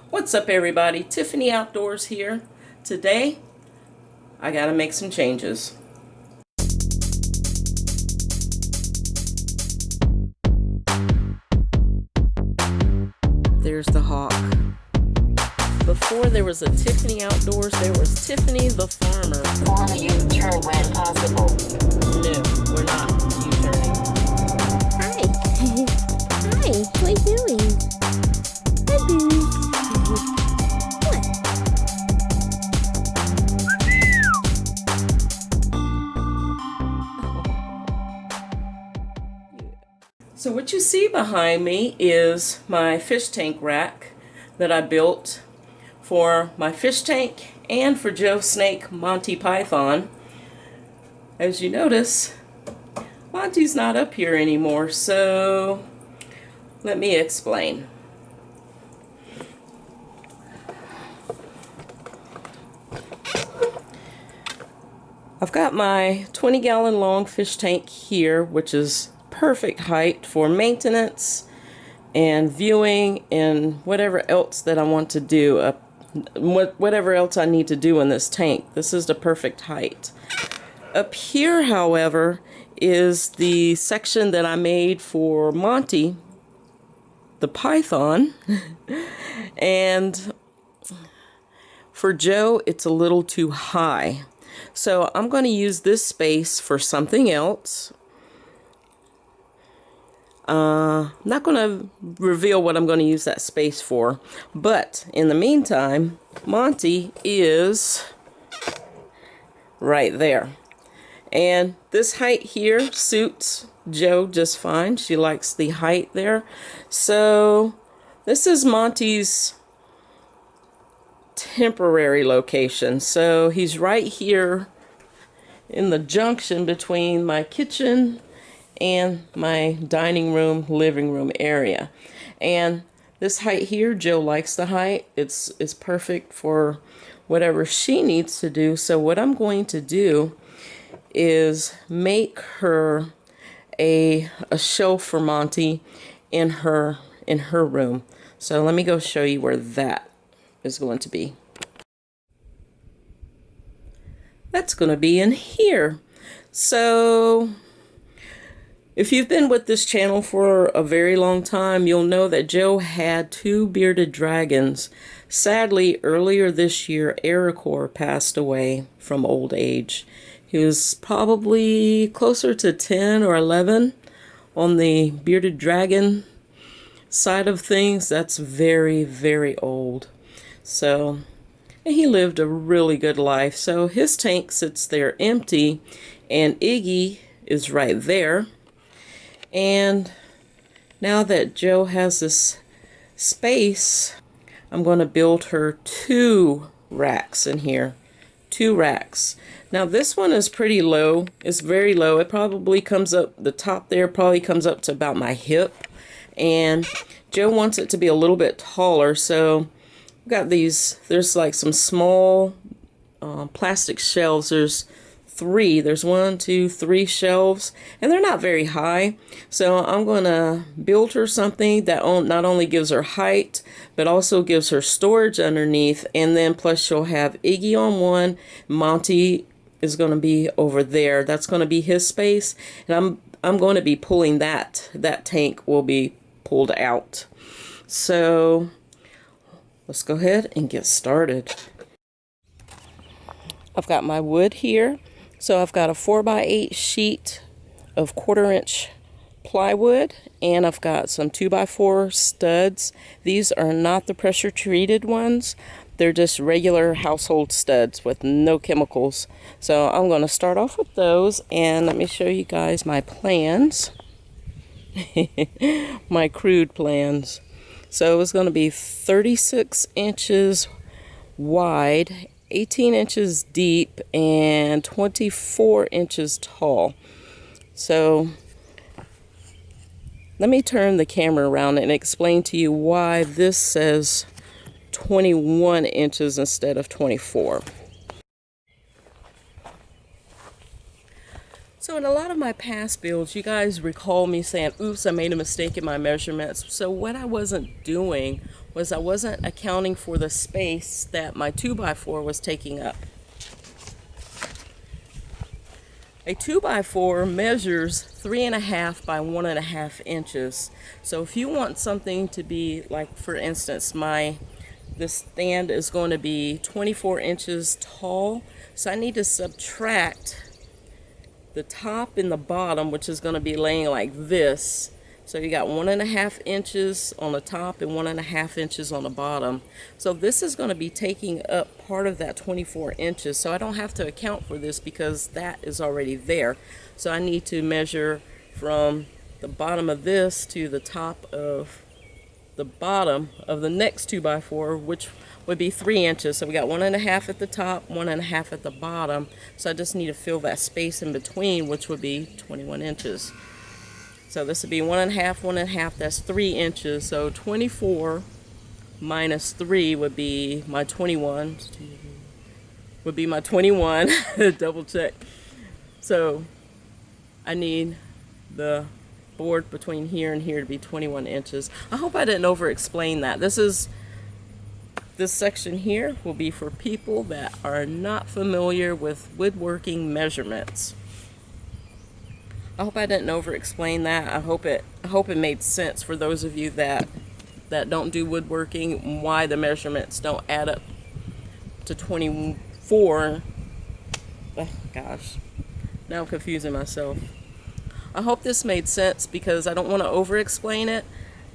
What's up, everybody? Tiffany Outdoors here. Today I gotta make some changes. There's the hawk. Before there was a Tiffany Outdoors, there was Tiffany the farmer. On a U-turn when possible. No, we're not U-turning. Hi. Hi, what are you doing? Hi, Boo. What? So what you see behind me is my fish tank rack that I built for my fish tank and for Joe Snake Monty Python. As you notice, Monty's not up here anymore, so let me explain. I've got my 20-gallon long fish tank here, which is perfect height for maintenance and viewing and whatever else that I want to do, whatever else I need to do in this tank. This is the perfect height. Up here, however, is the section that I made for Monty the Python, and for Joe it's a little too high. So I'm going to use this space for something else. I'm not going to reveal what I'm going to use that space for, but in the meantime, Monty is right there. And this height here suits Joe just fine. She likes the height there. So this is Monty's temporary location. So he's right here in the junction between my kitchen and my dining room, living room area. And this height here, Joe likes the height. It's perfect for whatever she needs to do. So what I'm going to do is make her a shelf for Monty in her room. So let me go show you where that is going to be. That's going to be in here. So if you've been with this channel for a very long time, you'll know that Joe had two bearded dragons. Sadly, earlier this year, Ericor passed away from old age. He was probably closer to 10 or 11 on the bearded dragon side of things. That's very, very old. So he lived a really good life. So his tank sits there empty, and Iggy is right there. And now that Joe has this space, I'm going to build her 2 racks in here. 2 racks. Now this one is pretty low. It's very low. It probably comes up, the top there probably comes up to about my hip. And Joe wants it to be a little bit taller. So I've got these, there's like some small plastic shelves. There's 3. There's 1, 2, 3 shelves, and they're not very high. So I'm going to build her something that not only gives her height, but also gives her storage underneath. And then plus she'll have Iggy on one. Monty is going to be over there. That's going to be his space. And I'm going to be pulling that tank will be pulled out. So let's go ahead and get started. I've got my wood here. So I've got a 4x8 sheet of 1/4-inch plywood, and I've got some 2x4 studs. These are not the pressure treated ones. They're just regular household studs with no chemicals. So I'm going to start off with those, and let me show you guys my plans. My crude plans. So it's going to be 36 inches wide, 18 inches deep, and 24 inches tall. So let me turn the camera around and explain to you why this says 21 inches instead of 24. So in a lot of my past builds, you guys recall me saying, oops, I made a mistake in my measurements. So what I wasn't doing was I wasn't accounting for the space that my 2x4 was taking up. A 2x4 measures 3.5 by 1.5 inches. So if you want something to be like, for instance, this stand is going to be 24 inches tall. So I need to subtract the top and the bottom, which is going to be laying like this. So you got 1.5 inches on the top and 1.5 inches on the bottom. So this is going to be taking up part of that 24 inches. So I don't have to account for this because that is already there. So I need to measure from the bottom of this to the top of the bottom of the next 2x4, which would be 3 inches. So we got 1.5 at the top, 1.5 at the bottom. So I just need to fill that space in between, which would be 21 inches. So this would be 1.5, 1.5, that's 3 inches. So 24 minus 3 would be my 21. Double check. So I need the board between here and here to be 21 inches. I hope I didn't over explain that. This section here will be for people that are not familiar with woodworking measurements. I hope I didn't over explain that. I hope it made sense for those of you that don't do woodworking, why the measurements don't add up to 24. Oh gosh, now I'm confusing myself. I hope this made sense because I don't want to over explain it,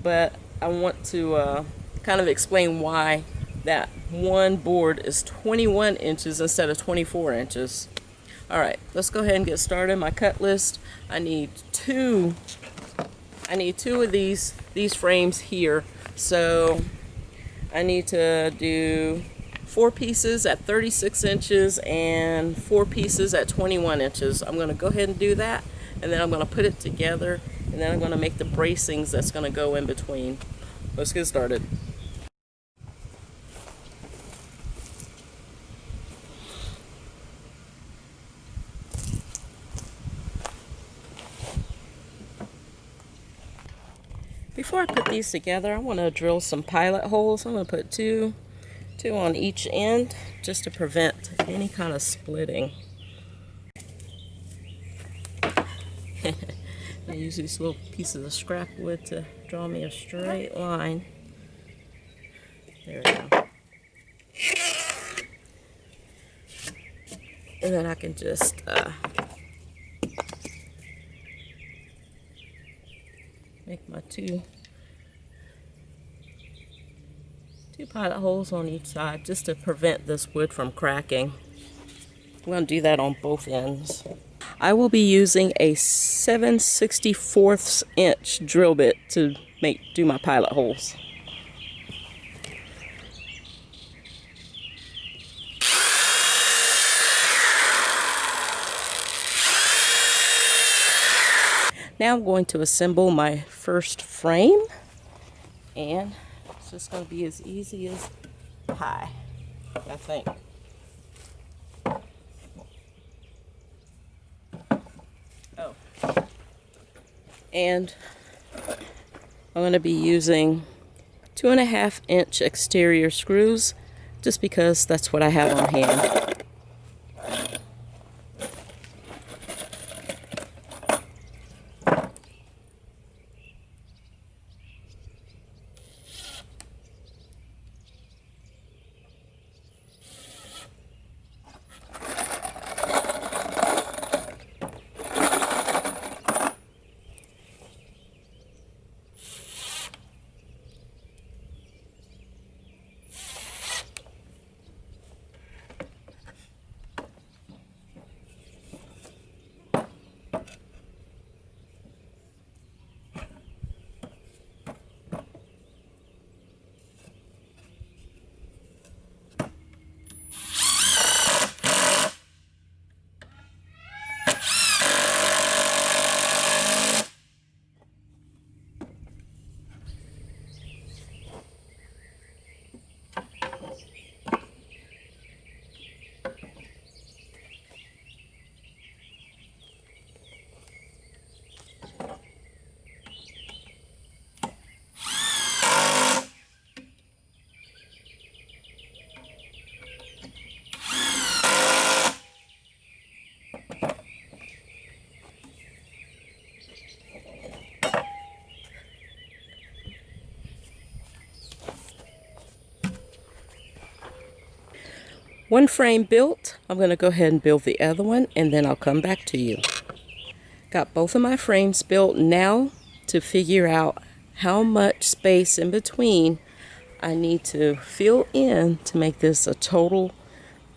but I want to kind of explain why that one board is 21 inches instead of 24 inches. All right, let's go ahead and get started. My cut list, I need two of these frames here. So I need to do 4 pieces at 36 inches and 4 pieces at 21 inches. I'm going to go ahead and do that, and then I'm going to put it together, and then I'm going to make the bracings that's going to go in between. Let's get started. Before I put these together, I want to drill some pilot holes. I'm going to put two on each end just to prevent any kind of splitting. I use these little pieces of scrap wood to draw me a straight line. There we go. And then I can just make my two pilot holes on each side just to prevent this wood from cracking. I'm going to do that on both ends. I will be using a 7/64 inch drill bit to do my pilot holes. Now I'm going to assemble my first frame, and it's just going to be as easy as pie, I think. Oh, and I'm going to be using 2.5 inch exterior screws just because that's what I have on hand. One frame built, I'm going to go ahead and build the other one, and then I'll come back to you. Got both of my frames built. Now to figure out how much space in between I need to fill in to make this a total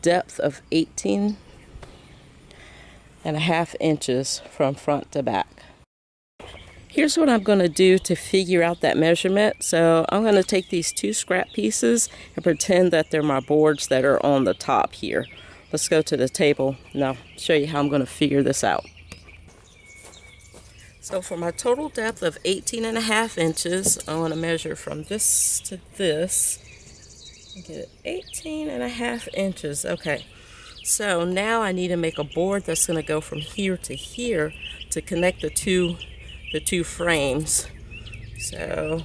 depth of 18.5 inches from front to back. Here's what I'm going to do to figure out that measurement. So I'm going to take these two scrap pieces and pretend that they're my boards that are on the top here. Let's go to the table and I'll show you how I'm going to figure this out. So for my total depth of 18.5 inches, I want to measure from this to this. Get it 18.5 inches. Okay. So now I need to make a board that's going to go from here to here to connect the two frames. So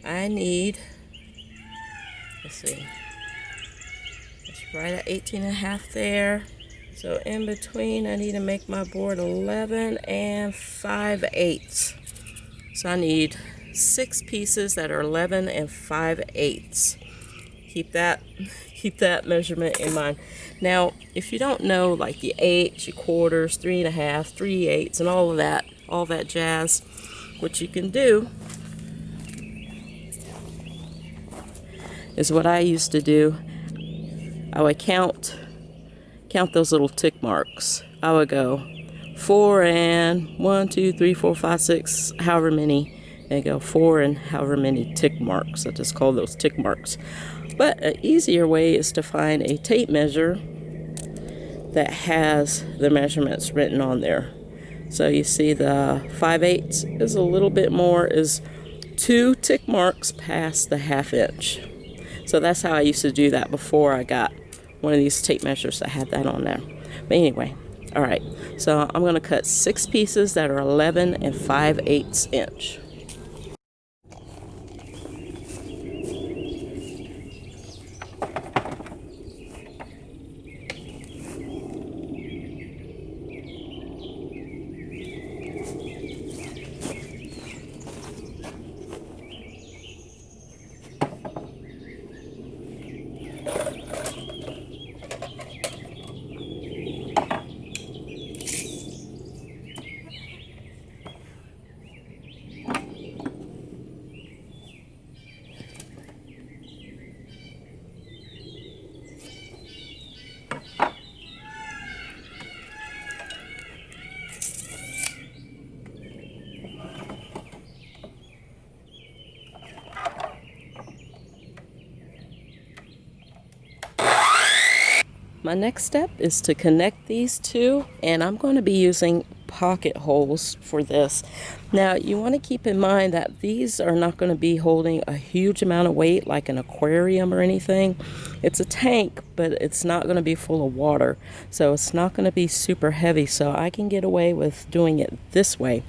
I need, let's see, it's right at 18.5 there. So in between I need to make my board 11 5/8. So I need 6 pieces that are 11 5/8. Keep that measurement in mind. Now, if you don't know like your eighths, your quarters, 3.5, 3/8, and all that jazz, what you can do is what I used to do. I would count those little tick marks. I would go 4 and 1, 2, 3, 4, 5, 6, however many, and go 4 and however many tick marks. I just call those tick marks. But an easier way is to find a tape measure that has the measurements written on there. So you see the 5/8 is a little bit more, is 2 tick marks past the 1/2 inch. So that's how I used to do that before I got one of these tape measures that had that on there. But anyway, all right. So I'm going to cut 6 pieces that are 11 5/8 inch. My next step is to connect these two, and I'm going to be using pocket holes for this. Now you want to keep in mind that these are not going to be holding a huge amount of weight like an aquarium or anything. It's a tank, but it's not going to be full of water, so it's not going to be super heavy, so I can get away with doing it this way.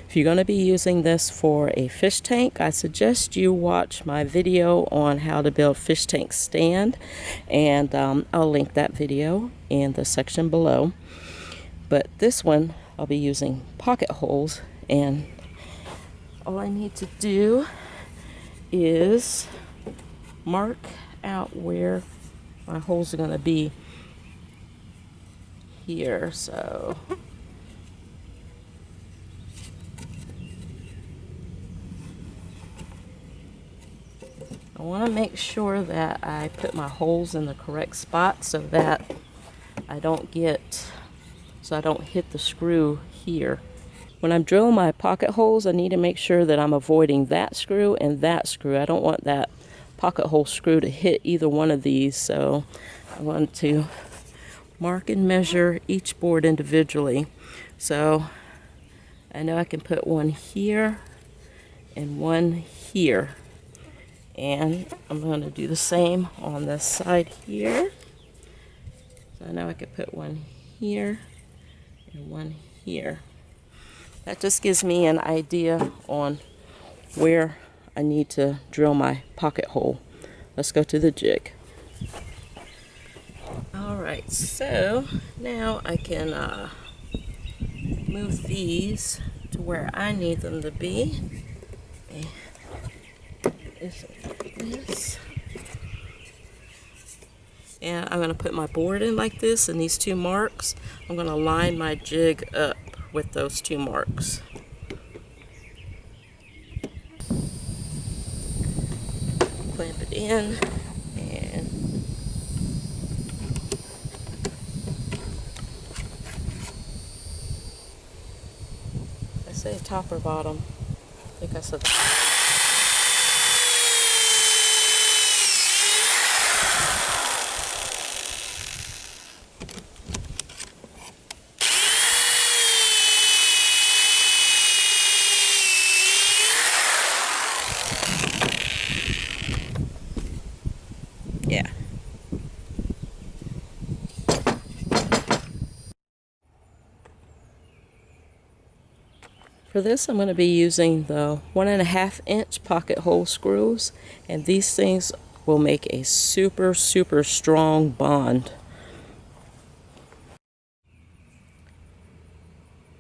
If you're going to be using this for a fish tank, I suggest you watch my video on how to build fish tank stand, and I'll link that video in the section below. But this one I'll be using pocket holes, and all I need to do is mark out where my holes are going to be here. So I want to make sure that I put my holes in the correct spot so that I don't hit the screw here. When I'm drilling my pocket holes, I need to make sure that I'm avoiding that screw and that screw. I don't want that pocket hole screw to hit either one of these, so I want to mark and measure each board individually. So I know I can put one here and one here, and I'm going to do the same on this side here. So I know I could put one here and one here. That just gives me an idea on where I need to drill my pocket hole. Let's go to the jig. Alright, so now I can move these to where I need them to be. This. And I'm going to put my board in like this, and these 2 marks, I'm going to line my jig up with those 2 marks. Clamp it in, and I say top or bottom. I think I said yeah. For this, I'm going to be using the 1.5 inch pocket hole screws, and these things will make a super strong bond.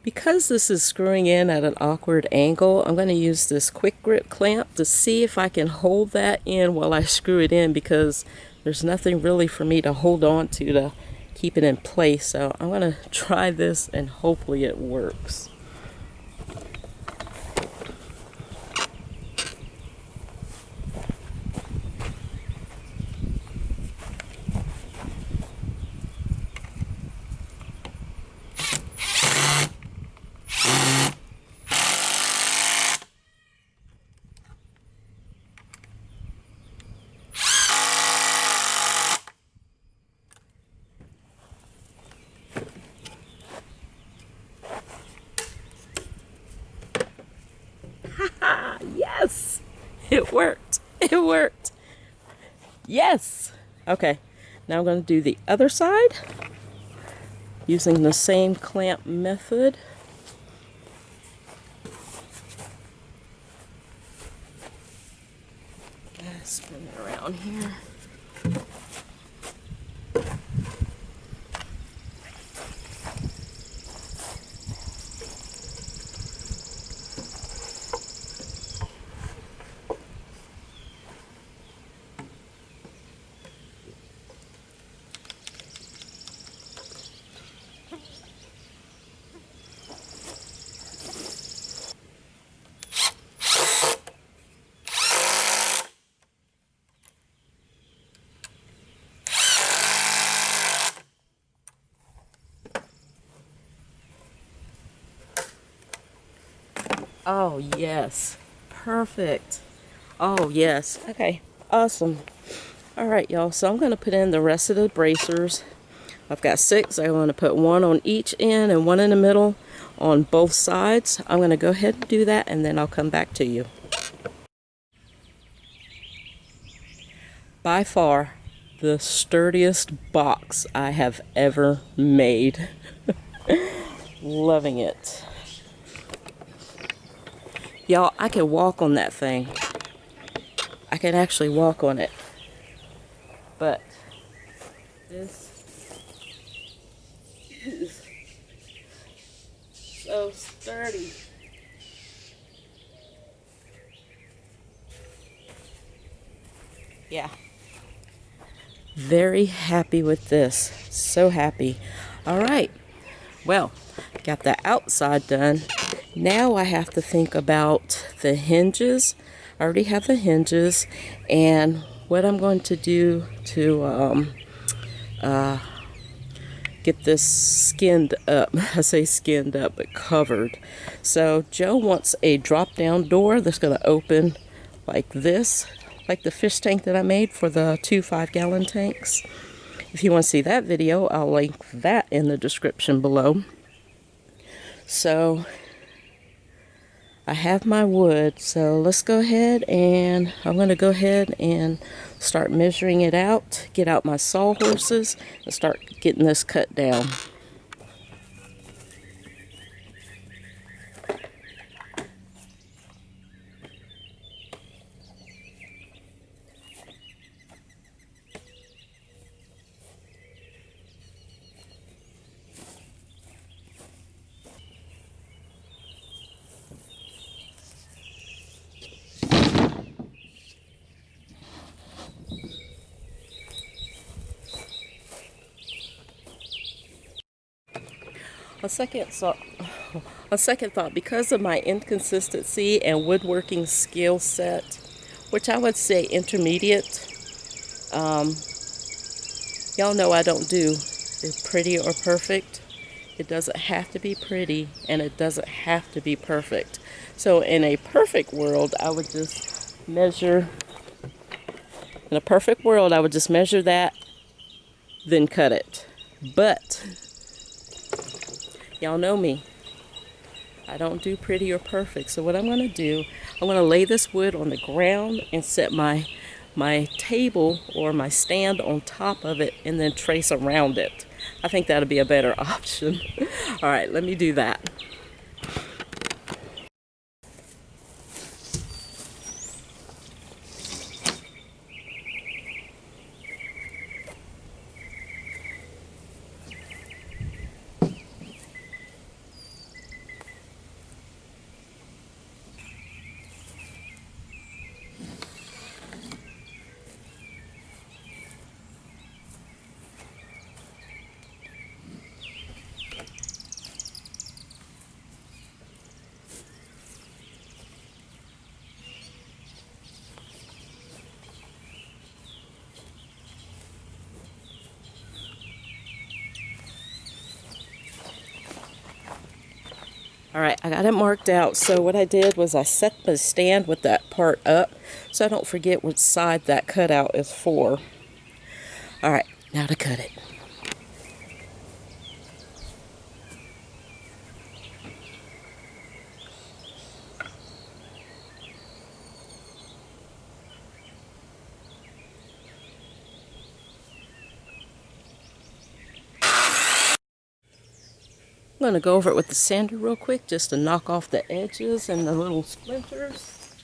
Because this is screwing in at an awkward angle, I'm going to use this quick grip clamp to see if I can hold that in while I screw it in, because there's nothing really for me to hold on to keep it in place. So I'm going to try this and hopefully it works. Yes! It worked! It worked! Yes! Okay, now I'm going to do the other side using the same clamp method. Spin it around here. Oh, yes. Perfect. Oh, yes. Okay. Awesome. All right, y'all. So I'm going to put in the rest of the bracers. I've got 6. I want to put 1 on each end and 1 in the middle on both sides. I'm going to go ahead and do that, and then I'll come back to you. By far, the sturdiest box I have ever made. Loving it. Y'all, I can walk on that thing. I can actually walk on it. But this is so sturdy. Yeah. Very happy with this. So happy. All right. Well, got the outside done. Now I have to think about the hinges. I already have the hinges, and what I'm going to do to get this skinned up. I say skinned up, but covered. So Joe wants a drop-down door that's going to open like this, like the fish tank that I made for the 2 5-gallon tanks. If you want to see that video, I'll link that in the description below. So I have my wood, so let's go ahead, and I'm going to go ahead and start measuring it out, get out my sawhorses, and start getting this cut down. On second thought, because of my inconsistency and woodworking skill set, which I would say intermediate, y'all know I don't do it pretty or perfect. It doesn't have to be pretty, and it doesn't have to be perfect. So in a perfect world, I would just measure, in a perfect world, I would just measure that, then cut it. But y'all know me. I don't do pretty or perfect. So what I'm going to do, I'm going to lay this wood on the ground and set my table or my stand on top of it and then trace around it. I think that'll be a better option. All right, let me do that. All right, I got it marked out. So what I did was I set the stand with that part up so I don't forget which side that cutout is for. All right, now to cut it. I'm going to go over it with the sander real quick just to knock off the edges and the little splinters.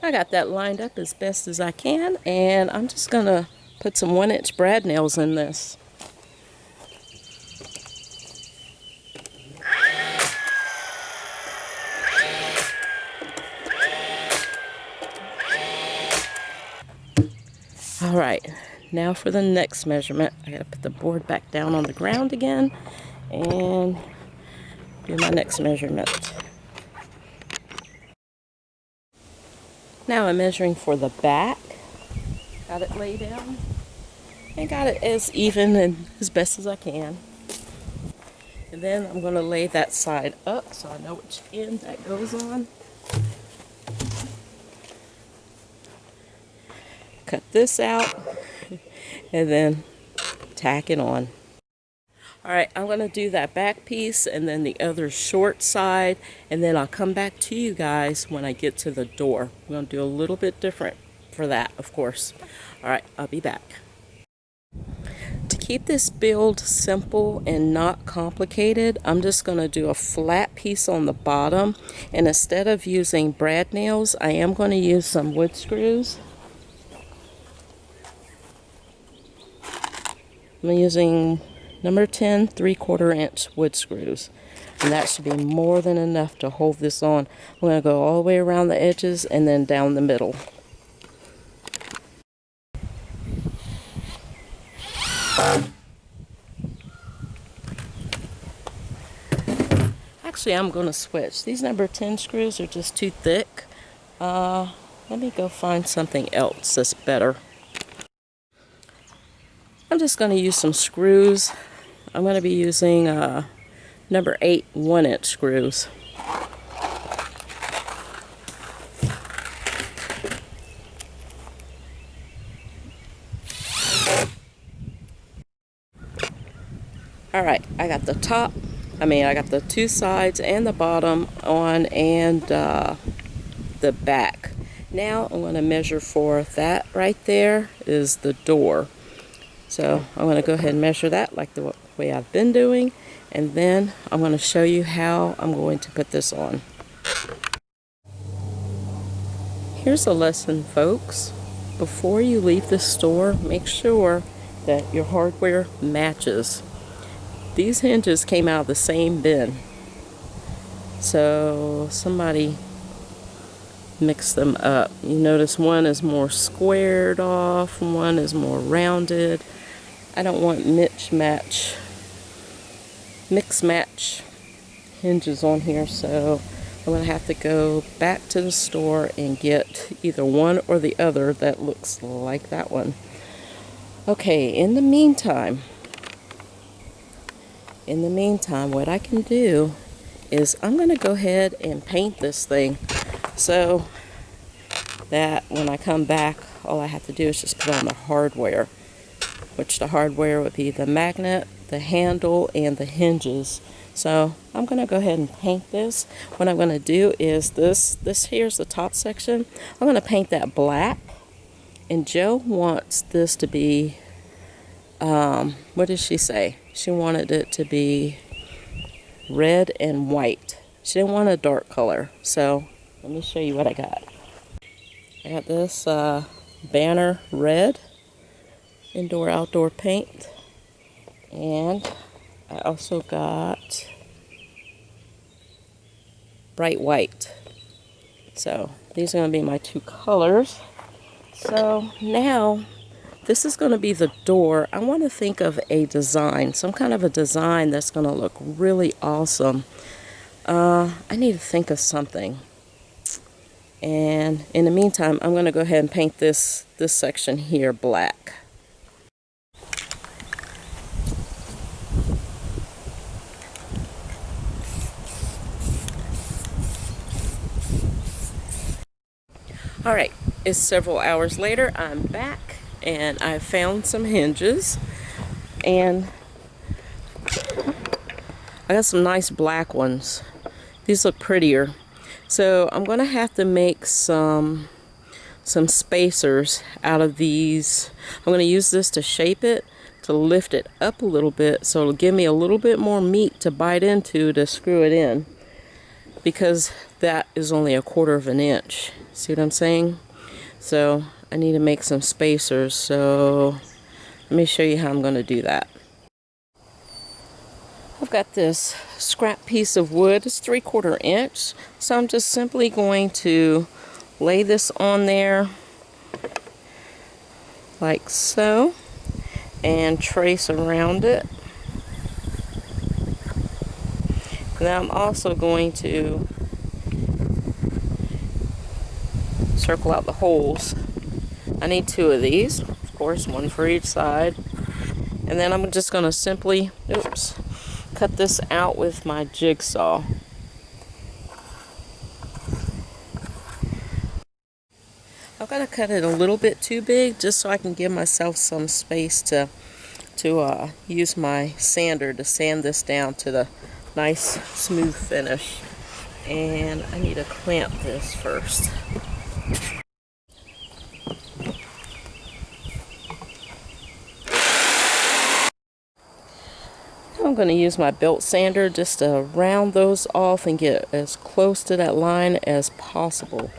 I got that lined up as best as I can, and I'm just going to put some 1-inch brad nails in this. All right, now for the next measurement. I gotta put the board back down on the ground again and do my next measurement. Now I'm measuring for the back. Got it laid down and got it as even and as best as I can. And then I'm gonna lay that side up so I know which end that goes on. Cut this out and then tack it on. All right, I'm going to do that back piece and then the other short side, and then I'll come back to you guys when I get to the door. I'm going to do a little bit different for that, of course. All right, I'll be back. To keep this build simple and not complicated, I'm just going to do a flat piece on the bottom, and instead of using brad nails, I am going to use some wood screws. I'm using number 10 3/4-inch wood screws, and that should be more than enough to hold this on. I'm going to go all the way around the edges and then down the middle. Actually, I'm going to switch. These number 10 screws are just too thick. Let me go find something else that's better. I'm just going to use some screws. I'm going to be using number 8 1-inch screws. Alright, I got the two sides and the bottom on, and the back. Now I'm going to measure for that right there is the door. So I'm going to go ahead and measure that like the way I've been doing, and then I'm going to show you how I'm going to put this on. Here's a lesson, folks. Before you leave the store, make sure that your hardware matches. These hinges came out of the same bin. So somebody mix them up. You notice one is more squared off, one is more rounded. I don't want mix match hinges on here, so I'm going to have to go back to the store and get either one or the other that looks like that one. Okay, in the meantime, what I can do is I'm going to go ahead and paint this thing so that when I come back, all I have to do is just put on the hardware, which the hardware would be the magnet, the handle, and the hinges. So I'm going to go ahead and paint this. What I'm going to do is this here's the top section. I'm going to paint that black. And Joe wants this to be, what did she say? She wanted it to be red and white. She didn't want a dark color. So let me show you what I got. I got this banner red indoor outdoor paint, and I also got bright white. So these are going to be my two colors. So now this is going to be the door. I want to think of a design, some kind of a design that's going to look really awesome. I need to think of something. And in the meantime, I'm going to go ahead and paint this section here black. Alright, it's several hours later. I'm back and I found some hinges, and I got some nice black ones. These look prettier. So I'm going to have to make some spacers out of these. I'm going to use this to shape it, to lift it up a little bit, so it'll give me a little bit more meat to bite into to screw it in, because that is only 1/4 of an inch. See what I'm saying? So I need to make some spacers. So let me show you how I'm going to do that. I've got this scrap piece of wood. It's 3/4 inch. So I'm just simply going to lay this on there like so and trace around it. Now I'm also going to circle out the holes. I need 2 of these, of course, one for each side. And then I'm just going to simply, cut this out with my jigsaw. I've got to cut it a little bit too big just so I can give myself some space to use my sander to sand this down to the nice smooth finish. And I need to clamp this first. I'm going to use my belt sander just to round those off and get as close to that line as possible.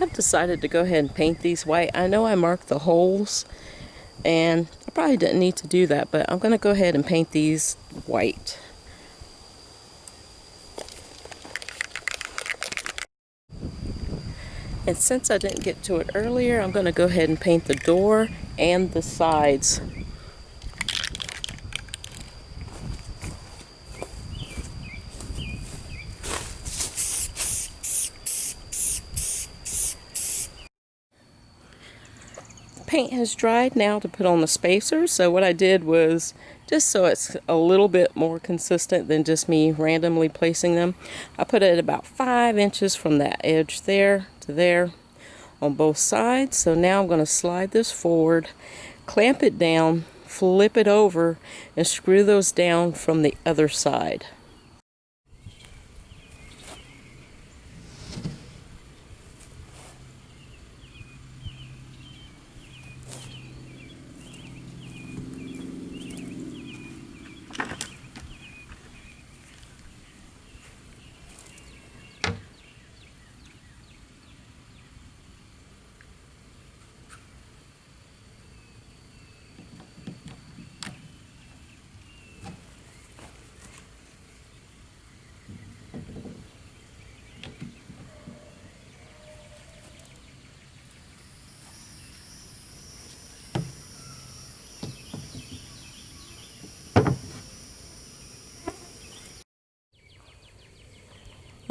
I've decided to go ahead and paint these white. I know I marked the holes, and I probably didn't need to do that, but I'm going to go ahead and paint these white. And since I didn't get to it earlier, I'm going to go ahead and paint the door and the sides. Paint has dried now to put on the spacers. So what I did was, just so it's a little bit more consistent than just me randomly placing them, I put it about 5 inches from that edge there to there on both sides. So now I'm going to slide this forward, clamp it down, flip it over, and screw those down from the other side.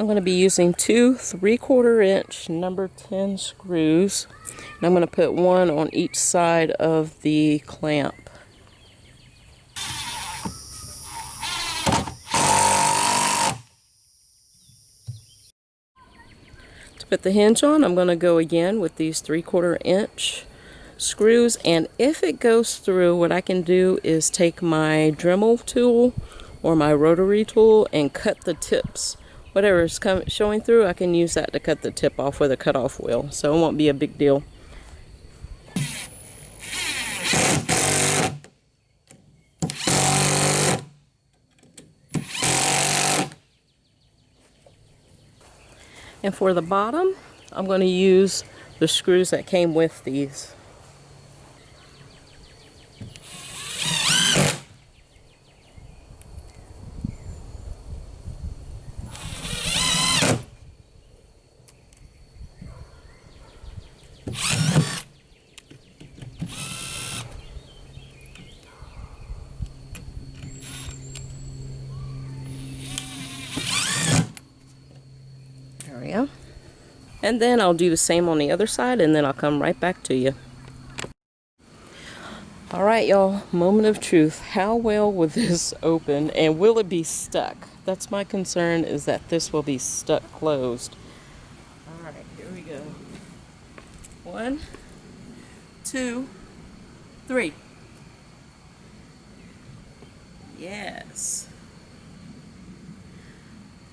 I'm going to be using two 3/4 inch number 10 screws. And I'm going to put one on each side of the clamp. To put the hinge on, I'm going to go again with these 3/4 inch screws, and if it goes through, what I can do is take my Dremel tool or my rotary tool and cut the tips. Whatever is showing through, I can use that to cut the tip off with a cutoff wheel, so it won't be a big deal. And for the bottom, I'm going to use the screws that came with these. There we go. And then I'll do the same on the other side, and then I'll come right back to you. Alright y'all, moment of truth. How well will this open, and will it be stuck? That's my concern, is that this will be stuck closed. Alright, here we go. 1, 2, 3. Yes.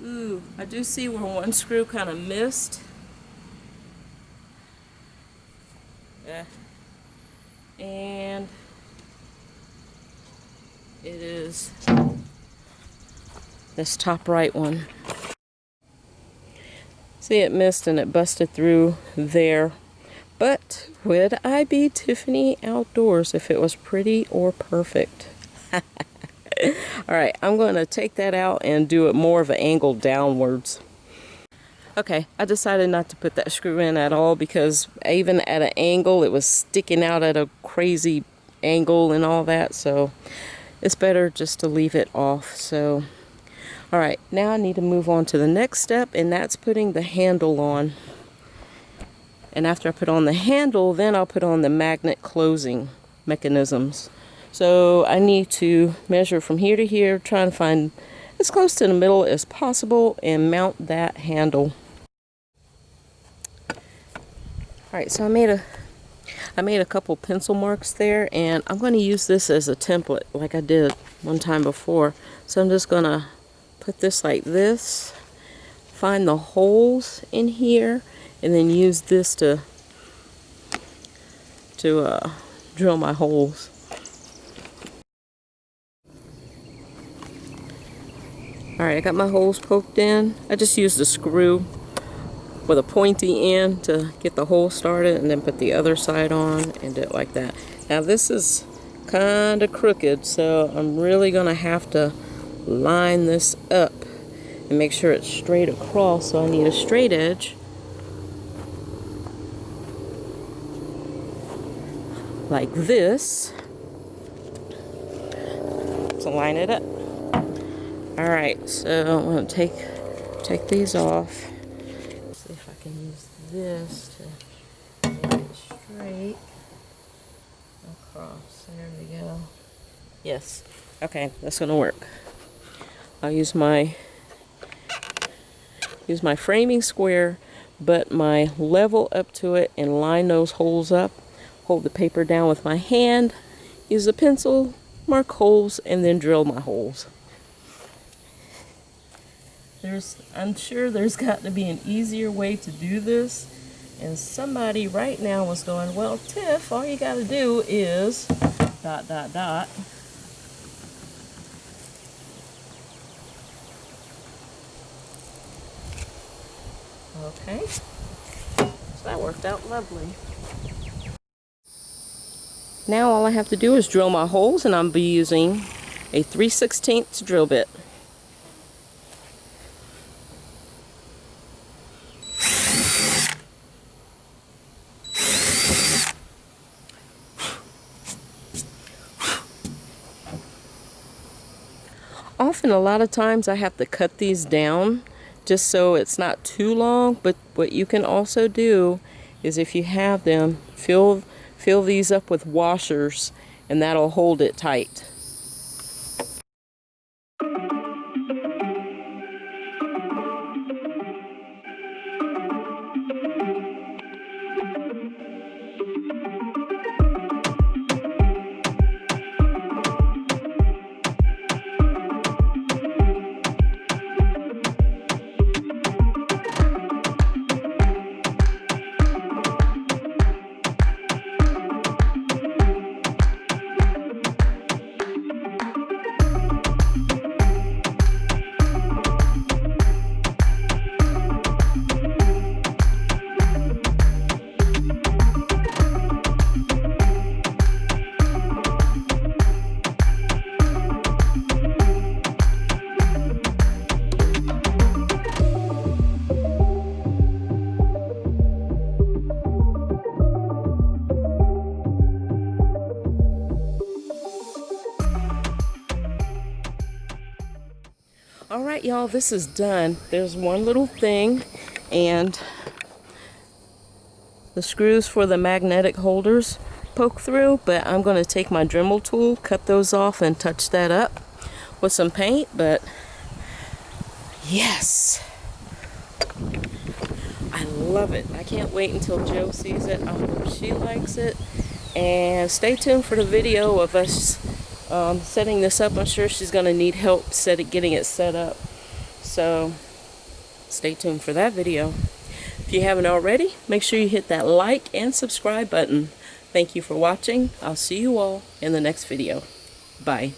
Ooh, I do see where one screw kind of missed. Yeah. And it is this top right one. See, it missed and it busted through there. But would I be Tiffany Outdoors if it was pretty or perfect? Alright, I'm going to take that out and do it more of an angle downwards. Okay, I decided not to put that screw in at all because even at an angle it was sticking out at a crazy angle and all that, so it's better just to leave it off. So alright, now I need to move on to the next step, and that's putting the handle on. And after I put on the handle, then I'll put on the magnet closing mechanisms. So I need to measure from here to here, try and find as close to the middle as possible, and mount that handle. Alright, so I made a couple pencil marks there, and I'm going to use this as a template like I did one time before. So I'm just going to put this like this, find the holes in here, and then use this to drill my holes. Alright, I got my holes poked in. I just used a screw with a pointy end to get the hole started, and then put the other side on and do it like that. Now this is kind of crooked, so I'm really going to have to line this up and make sure it's straight across, so I need a straight edge. Like this. To line it up. Alright, so I'm going to take these off. See if I can use this to get it straight across. There we go. Yes. Okay, that's going to work. I'll use my framing square, but my level up to it and line those holes up. Hold the paper down with my hand, use a pencil, mark holes, and then drill my holes. I'm sure there's got to be an easier way to do this, and somebody right now was going, well, Tiff, all you got to do is ... Okay, so that worked out lovely. Now all I have to do is drill my holes, and I'll be using a 3/16 drill bit. Often, a lot of times, I have to cut these down just so it's not too long. But what you can also do is, if you have them, fill these up with washers, and that'll hold it tight. Alright y'all, this is done. There's one little thing, and the screws for the magnetic holders poke through, but I'm going to take my Dremel tool, cut those off, and touch that up with some paint. But yes, I love it. I can't wait until Jo sees it. I hope she likes it. And stay tuned for the video of us setting this up. I'm sure she's going to need help getting it set up. So stay tuned for that video. If you haven't already, make sure you hit that like and subscribe button. Thank you for watching. I'll see you all in the next video. Bye.